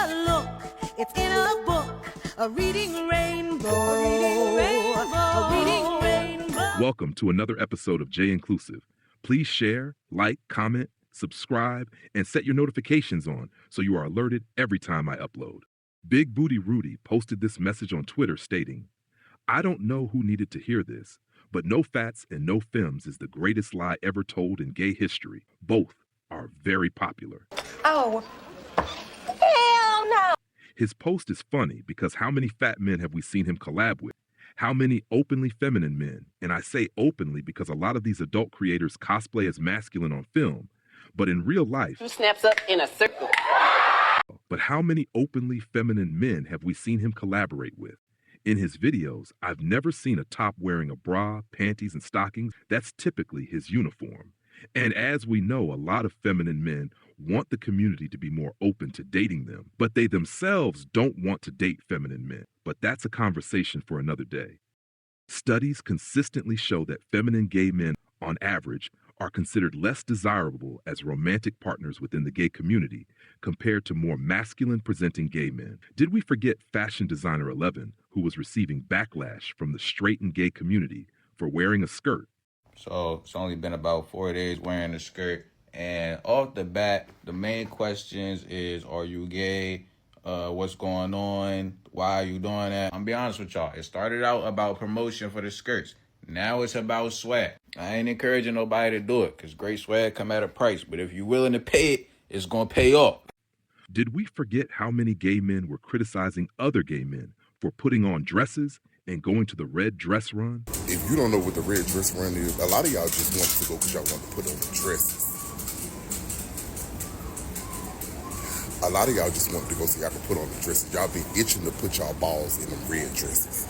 a look, it's in a book, a reading rainbow, a reading rainbow, a reading rainbow. Welcome to another episode of J Inclusive. Please share, like, comment, subscribe, and set your notifications on so you are alerted every time I upload. BigBootyRudy posted this message on Twitter stating, "I don't know who needed to hear this, but no fats and no Fems is the greatest lie ever told in gay history. Both are very popular." Oh, hell no! His post is funny because how many fat men have we seen him collab with? How many openly feminine men? And I say openly because a lot of these adult creators cosplay as masculine on film, but in real life, Two snaps up in a circle. but how many openly feminine men have we seen him collaborate with? In his videos, I've never seen a top wearing a bra, panties, and stockings. That's typically his uniform. And as we know, a lot of feminine men want the community to be more open to dating them, but they themselves don't want to date feminine men. But that's a conversation for another day. Studies consistently show that feminine gay men, on average, are considered less desirable as romantic partners within the gay community compared to more masculine-presenting gay men. Did we forget fashion designer 11, who was receiving backlash from the straight and gay community for wearing a skirt? So it's only been about 4 days wearing a skirt. And off the bat, the main questions is, are you gay? What's going on? Why are you doing that? I'm be honest with y'all. It started out about promotion for the skirts. Now it's about swag. I ain't encouraging nobody to do it because great swag come at a price. But if you're willing to pay it, it's going to pay off. Did we forget how many gay men were criticizing other gay men for putting on dresses and going to the red dress run? If you don't know what the red dress run is, a lot of y'all just want to go because y'all want to put on the dresses. A lot of y'all just want to go so y'all can put on the dresses. Y'all been itching to put y'all balls in the red dresses.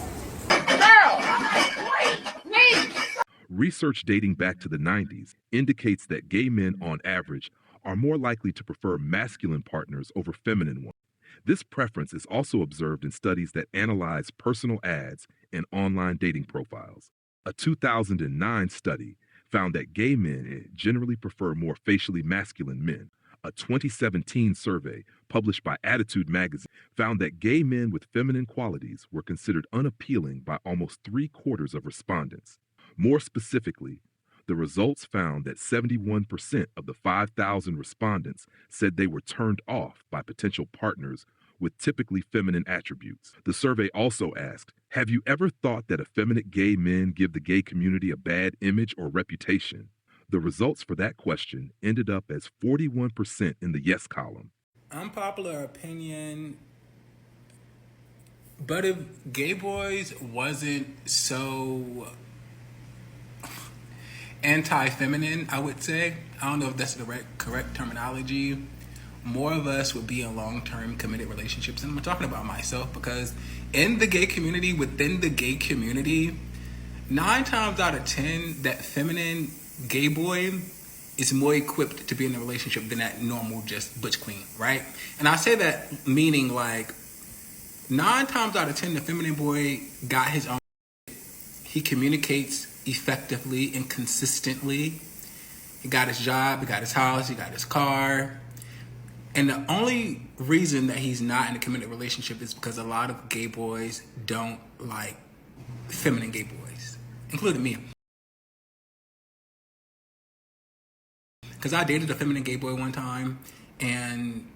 Research dating back to the 90s indicates that gay men, on average, are more likely to prefer masculine partners over feminine ones. This preference is also observed in studies that analyze personal ads and online dating profiles. A 2009 study found that gay men generally prefer more facially masculine men. A 2017 survey published by Attitude magazine found that gay men with feminine qualities were considered unappealing by almost 3/4 of respondents. More specifically, the results found that 71% of the 5,000 respondents said they were turned off by potential partners with typically feminine attributes. The survey also asked, have you ever thought that effeminate gay men give the gay community a bad image or reputation? The results for that question ended up as 41% in the yes column. Unpopular opinion, but if gay boys wasn't so anti-feminine, I would say, I don't know if that's the correct terminology, more of us would be in long-term committed relationships. And I'm talking about myself because in the gay community, within the gay community, 9 times out of 10, that feminine gay boy is more equipped to be in a relationship than that normal just butch queen, right? And I say that meaning like 9 times out of 10, the feminine boy got his own. He communicates effectively and consistently. He got his job, he got his house, he got his car. And the only reason that he's not in a committed relationship is because a lot of gay boys don't like feminine gay boys, including me. Because I dated a feminine gay boy one time, and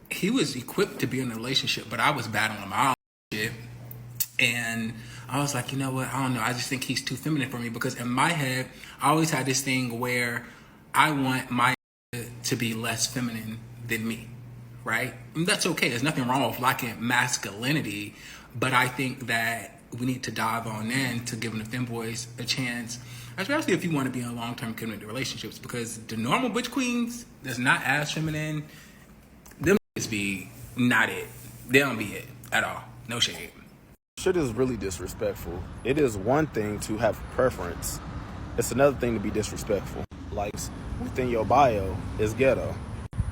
he was equipped to be in a relationship, but I was battling my own shit. And I was like, you know what? I don't know. I just think he's too feminine for me because in my head, I always had this thing where I want my to be less feminine than me, right? And that's okay. There's nothing wrong with liking masculinity, but I think that we need to dive on in to giving the femboys a chance, especially if you want to be in long-term committed relationships, because the normal bitch queens that's not as feminine, them just be not it. They don't be it at all. No shade. Shit is really disrespectful. It is one thing to have preference. It's another thing to be disrespectful. Like, within your bio is ghetto.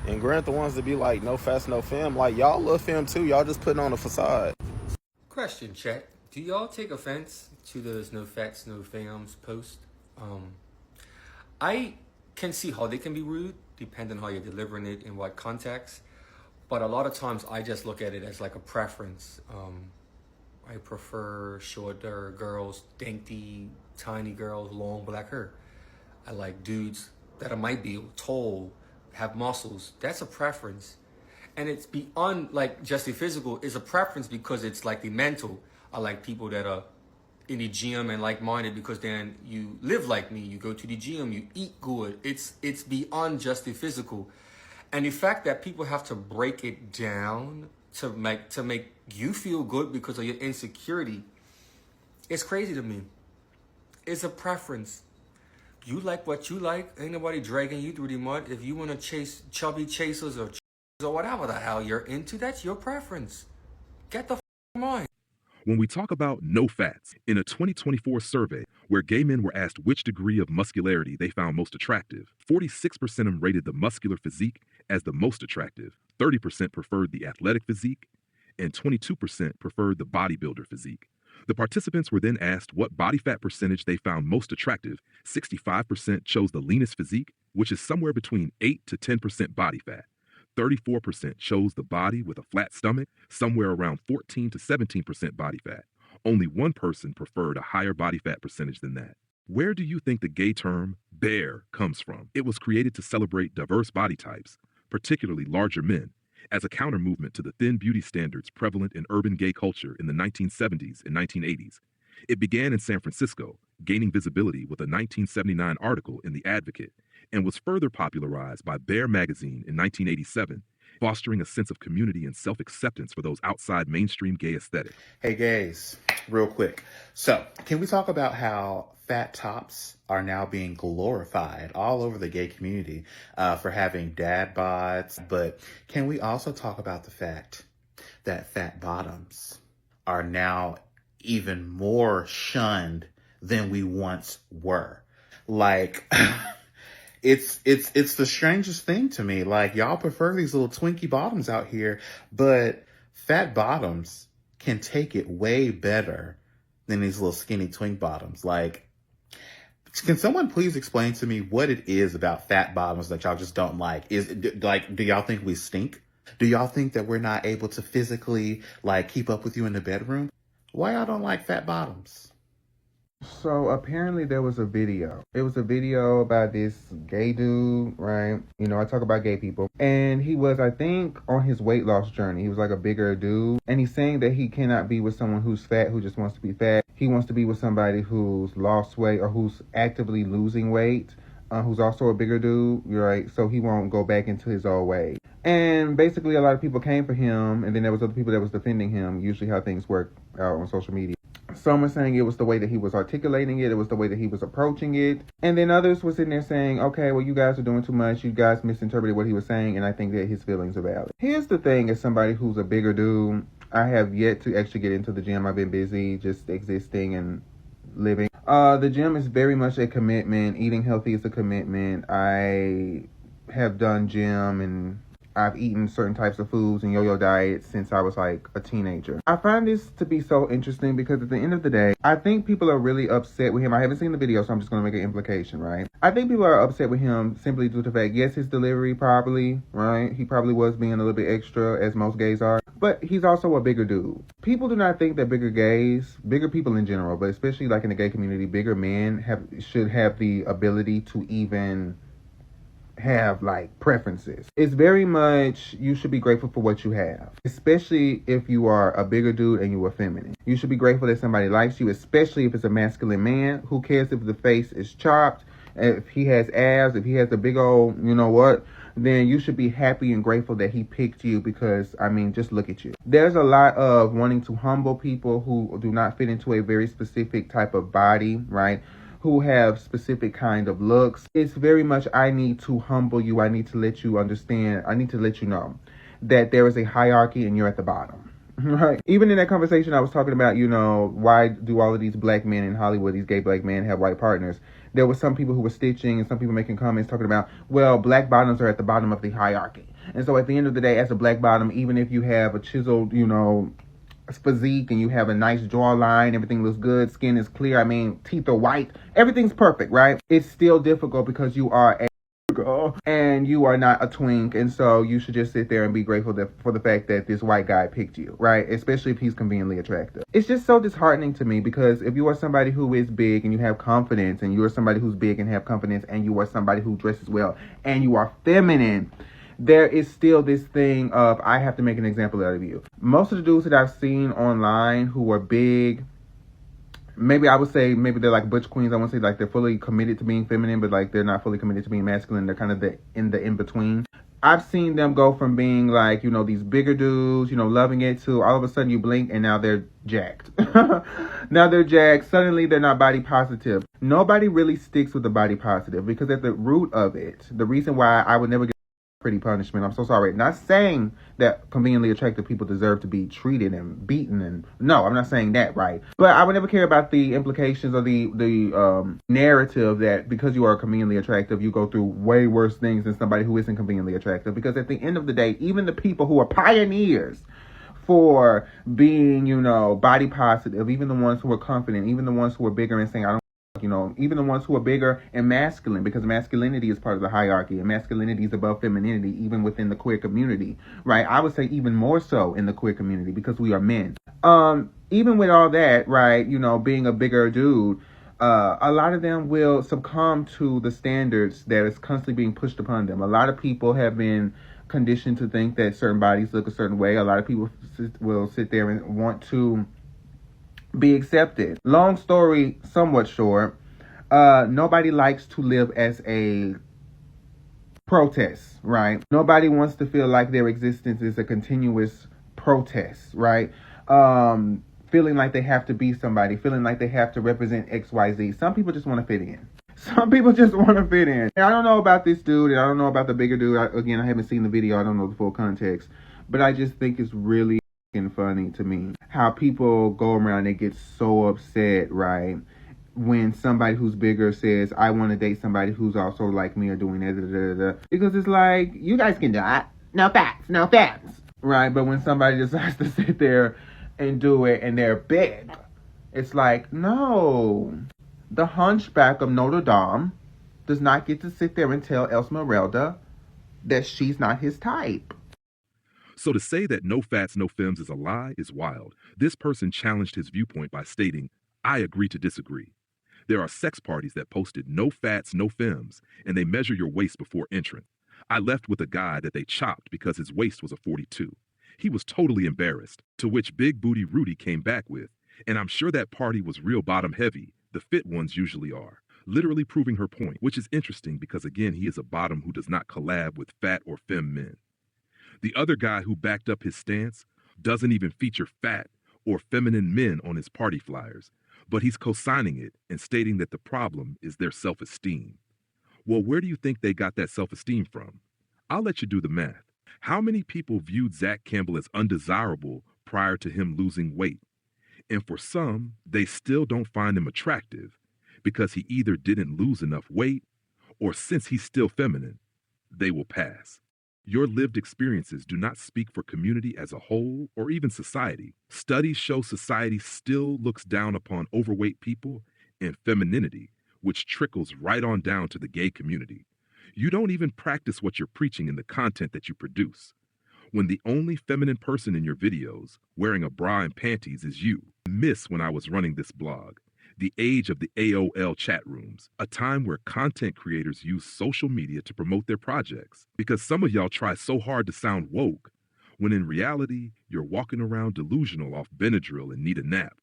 And grant the ones that be like, no fats, no femme, like, y'all love femme too. Y'all just putting on a facade. Question, chat. Do y'all take offense to those no fats, no femmes post? I can see how they can be rude, depending on how you're delivering it in what context. But a lot of times I just look at it as like a preference. I prefer shorter girls, dainty, tiny girls, long black hair. I like dudes that might be tall, have muscles. That's a preference. And it's beyond like just the physical. It's a preference because it's like the mental. I like people that are in the gym and like-minded because then you live like me. You go to the gym, you eat good. It's beyond just the physical. And the fact that people have to break it down to make you feel good because of your insecurity, it's crazy to me. It's a preference. You like what you like. Ain't nobody dragging you through the mud. If you want to chase chubby chasers or whatever the hell you're into, that's your preference. Get the mind. When we talk about no fats, in a 2024 survey where gay men were asked which degree of muscularity they found most attractive, 46% of them rated the muscular physique as the most attractive, 30% preferred the athletic physique, and 22% preferred the bodybuilder physique. The participants were then asked what body fat percentage they found most attractive. 65% chose the leanest physique, which is somewhere between 8 to 10% body fat. 34% chose the body with a flat stomach, somewhere around 14 to 17% body fat. Only one person preferred a higher body fat percentage than that. Where do you think the gay term bear comes from? It was created to celebrate diverse body types, particularly larger men, as a counter movement to the thin beauty standards prevalent in urban gay culture in the 1970s and 1980s. It began in San Francisco, gaining visibility with a 1979 article in The Advocate, and was further popularized by Bear magazine in 1987, fostering a sense of community and self-acceptance for those outside mainstream gay aesthetic. Hey gays, real quick. So, can we talk about how fat tops are now being glorified all over the gay community for having dad bods? But can we also talk about the fact that fat bottoms are now even more shunned than we once were? Like... It's the strangest thing to me. Like, y'all prefer these little Twinkie bottoms out here, but fat bottoms can take it way better than these little skinny twink bottoms. Like, can someone please explain to me what it is about fat bottoms that y'all just don't like? Do y'all think we stink? Do y'all think that we're not able to physically, like, keep up with you in the bedroom? Why y'all don't like fat bottoms? So apparently there was a video. It was a video about this gay dude, right? You know, I talk about gay people. And he was, I think, on his weight loss journey. He was like a bigger dude. And he's saying that he cannot be with someone who's fat, who just wants to be fat. He wants to be with somebody who's lost weight or who's actively losing weight, who's also a bigger dude, right? So he won't go back into his old way. And basically a lot of people came for him. And then there was other people that was defending him, usually how things work out on social media. Some were saying it was the way that he was articulating it. It was the way that he was approaching it. And then others were sitting there saying, okay, well, you guys are doing too much. You guys misinterpreted what he was saying. And I think that his feelings are valid. Here's the thing, as somebody who's a bigger dude, I have yet to actually get into the gym. I've been busy just existing and living. The gym is very much a commitment. Eating healthy is a commitment. I have done gym and I've eaten certain types of foods and yo-yo diets since I was like a teenager. I find this to be so interesting because at the end of the day, I think people are really upset with him. I haven't seen the video, so I'm just going to make an implication, right? I think people are upset with him simply due to the fact, yes, his delivery probably, right? He probably was being a little bit extra, as most gays are. But he's also a bigger dude. People do not think that bigger gays, bigger people in general, but especially like in the gay community, bigger men should have the ability to even have like preferences. It's very much, you should be grateful for what you have, especially if you are a bigger dude and you are feminine. You should be grateful that somebody likes you, especially if it's a masculine man. Who cares if the face is chopped, if he has abs, if he has a big old, you know what, then you should be happy and grateful that he picked you because, I mean, just look at you. There's a lot of wanting to humble people who do not fit into a very specific type of body, right? Who have specific kind of looks. It's very much, I need to humble you. I need to let you understand. I need to let you know that there is a hierarchy and you're at the bottom. Right. Even in that conversation, I was talking about, you know, why do all of these black men in Hollywood, these gay black men, have white partners? There were some people who were stitching and some people making comments talking about, well, black bottoms are at the bottom of the hierarchy. And so at the end of the day, as a black bottom, even if you have a chiseled, you know, physique and you have a nice jawline, everything looks good, skin is clear, I mean, teeth are white, everything's perfect, right? It's still difficult because you are a and you are not a twink, and so you should just sit there and be grateful for the fact that this white guy picked you, right? Especially if he's conveniently attractive. It's just so disheartening to me, because if you are somebody who is big and you have confidence, and you are somebody who's big and have confidence, and you are somebody who dresses well, and you are feminine, there is still this thing of, I have to make an example out of you. Most of the dudes that I've seen online who are big, maybe I would say maybe they're like butch queens. I won't say like they're fully committed to being feminine, but like they're not fully committed to being masculine. They're kind of in between. I've seen them go from being like, you know, these bigger dudes, you know, loving it, to all of a sudden you blink and now they're jacked. Now they're jacked. Suddenly they're not body positive. Nobody really sticks with the body positive, because at the root of it, the reason why I would never get pretty punishment. I'm so sorry. Not saying that conveniently attractive people deserve to be treated and beaten, and no, I'm not saying that, right? But I would never care about the implications or the narrative that because you are conveniently attractive, you go through way worse things than somebody who isn't conveniently attractive. Because at the end of the day, even the people who are pioneers for being, you know, body positive, even the ones who are confident, even the ones who are bigger and saying, I don't, you know, even the ones who are bigger and masculine, because masculinity is part of the hierarchy, and masculinity is above femininity, even within the queer community, right? I would say even more so in the queer community, because we are men. Even with all that, right, you know, being a bigger dude, a lot of them will succumb to the standards that is constantly being pushed upon them. A lot of people have been conditioned to think that certain bodies look a certain way. A lot of people will sit there and want to be accepted. Long story somewhat short, nobody likes to live as a protest, right? Nobody wants to feel like their existence is a continuous protest, right? Feeling like they have to be somebody, feeling like they have to represent XYZ. Some people just want to fit in. Some people just want to fit in. And I don't know about this dude, and I don't know about the bigger dude. Again, I haven't seen the video. I don't know the full context. But I just think it's really funny to me how people go around and get so upset, right, when somebody who's bigger says, I want to date somebody who's also like me or doing that, because it's like, you guys can do it. No facts, no facts, right? But when somebody decides to sit there and do it and they're big, it's like, no. The hunchback of Notre Dame does not get to sit there and tell Esmeralda that she's not his type. So to say that no fats, no femmes is a lie is wild. This person challenged his viewpoint by stating, I agree to disagree. There are sex parties that posted no fats, no femmes, and they measure your waist before entering. I left with a guy that they chopped because his waist was a 42. He was totally embarrassed, to which BigBootyRudy came back with, and I'm sure that party was real bottom heavy. The fit ones usually are. Literally proving her point, which is interesting because again, he is a bottom who does not collab with fat or femme men. The other guy who backed up his stance doesn't even feature fat or feminine men on his party flyers, but he's co-signing it and stating that the problem is their self-esteem. Well, where do you think they got that self-esteem from? I'll let you do the math. How many people viewed Zach Campbell as undesirable prior to him losing weight? And for some, they still don't find him attractive because he either didn't lose enough weight or since he's still feminine, they will pass. Your lived experiences do not speak for community as a whole or even society. Studies show society still looks down upon overweight people and femininity, which trickles right on down to the gay community. You don't even practice what you're preaching in the content that you produce. When the only feminine person in your videos wearing a bra and panties is you. Miss when I was running this blog. The age of the AOL chat rooms, a time where content creators use social media to promote their projects. Because some of y'all try so hard to sound woke, when in reality, you're walking around delusional off Benadryl and need a nap.